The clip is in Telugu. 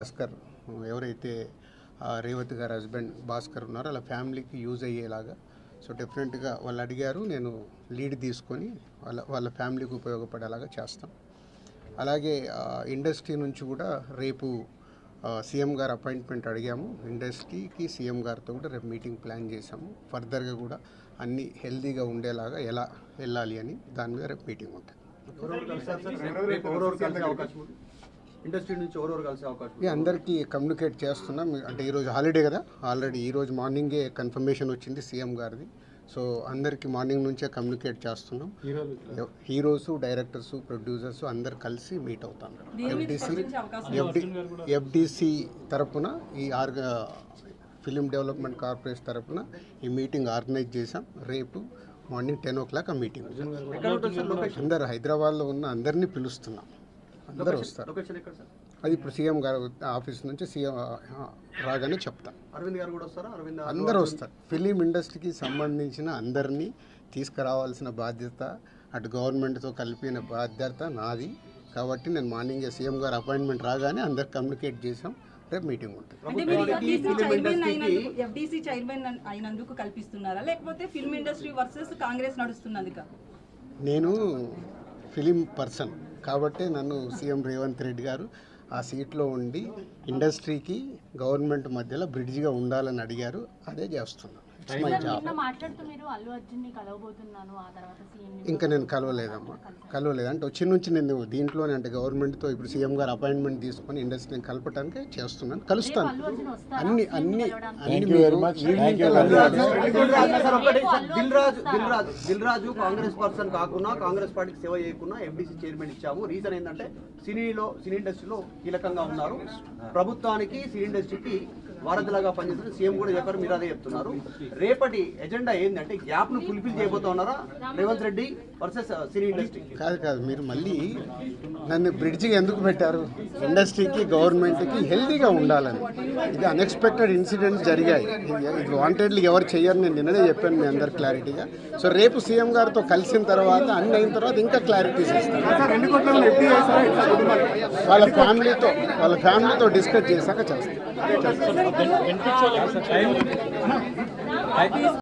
భాస్కర్ ఎవరైతే రేవతి గారి హస్బెండ్ భాస్కర్ ఉన్నారో వాళ్ళ ఫ్యామిలీకి యూజ్ అయ్యేలాగా సో డెఫినెట్గా వాళ్ళు అడిగారు. నేను లీడ్ తీసుకొని వాళ్ళ ఫ్యామిలీకి ఉపయోగపడేలాగా చేస్తాం. అలాగే ఇండస్ట్రీ నుంచి కూడా రేపు సీఎం గారు అపాయింట్మెంట్ అడిగాము. ఇండస్ట్రీకి సీఎం గారితో కూడా రేపు మీటింగ్ ప్లాన్ చేశాము. ఫర్దర్గా కూడా అన్నీ హెల్తీగా ఉండేలాగా ఎలా వెళ్ళాలి అని దాని మీద రేపు మీటింగ్ ఉంటుంది. ఇండస్ట్రీ నుంచి ఎవరెవరు కలిసే అవకాశం అందరికీ కమ్యూనికేట్ చేస్తున్నాం. అంటే ఈరోజు హాలిడే కదా, ఆల్రెడీ ఈరోజు మార్నింగే కన్ఫర్మేషన్ వచ్చింది సీఎం గారిది. సో అందరికీ మార్నింగ్ నుంచే కమ్యూనికేట్ చేస్తున్నాం. హీరోస్, డైరెక్టర్స్, ప్రొడ్యూసర్స్ అందరు కలిసి మీట్ అవుతాం. ఎఫ్డిసి తరపున ఈ ఫిలిం డెవలప్మెంట్ కార్పొరేషన్ తరపున ఈ మీటింగ్ ఆర్గనైజ్ చేసాం. రేపు మార్నింగ్ 10 o'clock ఆ మీటింగ్. అందరు హైదరాబాద్లో ఉన్న అందరినీ పిలుస్తున్నాం. అందరూ వస్తారు. అది ఇప్పుడు సీఎం గారు ఆఫీస్ నుంచి సీఎం రాగానే చెప్తాం. అరవింద్ గారు కూడా వస్తారా? అందరూ వస్తారు. ఫిలిం ఇండస్ట్రీకి సంబంధించిన అందరినీ తీసుకురావాల్సిన బాధ్యత అటు గవర్నమెంట్తో కలిపిన బాధ్యత నాది. కాబట్టి నేను మార్నింగ్ సీఎం గారు అపాయింట్మెంట్ రాగానే అందరికి కమ్యూనికేట్ చేసాం. రేపు మీటింగ్ ఉంటుంది. ఎఫ్డీసీ చైర్మన్ అయినందుకు కల్పిస్తున్నారా, లేకపోతే ఫిల్మ్ ఇండస్ట్రీ వర్సెస్ కాంగ్రెస్ నడుస్తున్నది? నేను ఫిలిం పర్సన్ కాబట్టి నన్ను సీఎం రేవంత్ రెడ్డి గారు ఆ సీట్లో ఉండి ఇండస్ట్రీకి గవర్నమెంట్ మధ్యలో బ్రిడ్జిగా ఉండాలని అడిగారు. అదే చేస్తున్నాను. ఇంకా నేను కలవలేదమ్మా, కలవలేదు. అంటే వచ్చి నుంచి నేను దీంట్లోనే అంటే గవర్నమెంట్తో ఇప్పుడు సీఎం గారు అపాయింట్మెంట్ తీసుకొని ఇండస్ట్రీని కలపడానికి చేస్తున్నాను. కలుస్తాను. అన్ని దిల్ రాజు కాంగ్రెస్ పర్సన్ కాకుండా కాంగ్రెస్ పార్టీకి సేవ చేయకుండా ఎఫ్డీసీ చైర్మన్ ఇచ్చాము. రీజన్ ఏంటంటే సినీ ఇండస్ట్రీలో కీలకంగా ఉన్నారు. ప్రభుత్వానికి సినీ ఇండస్ట్రీకి వారధిలాగా పనిచేస్తున్న సీఎం కూడా చెప్పారు. మీరు అదే చెప్తున్నారు. రేపటి ఎజెండా ఏంటంటే గ్యాప్ ను ఫుల్ఫిల్ చేయబోతున్నారా Revanth Reddy versus cine industry? కాదు మీరు మళ్ళీ నన్ను బ్రిడ్జిగా ఎందుకు పెట్టారు? ఇండస్ట్రీకి గవర్నమెంట్కి హెల్తీగా ఉండాలని. ఇది అన్ఎక్స్పెక్టెడ్ ఇన్సిడెంట్స్ జరిగాయి. ఇది వాంటెడ్లీ ఎవరు చేయరు. నేను నిన్ననే చెప్పాను మీ అందరు క్లారిటీగా. సో రేపు సీఎం గారితో కలిసిన తర్వాత అన్ని అయిన తర్వాత ఇంకా క్లారిటీస్ ఇస్తాను. వాళ్ళ ఫ్యామిలీతో డిస్కస్ చేశాక చేస్తాను.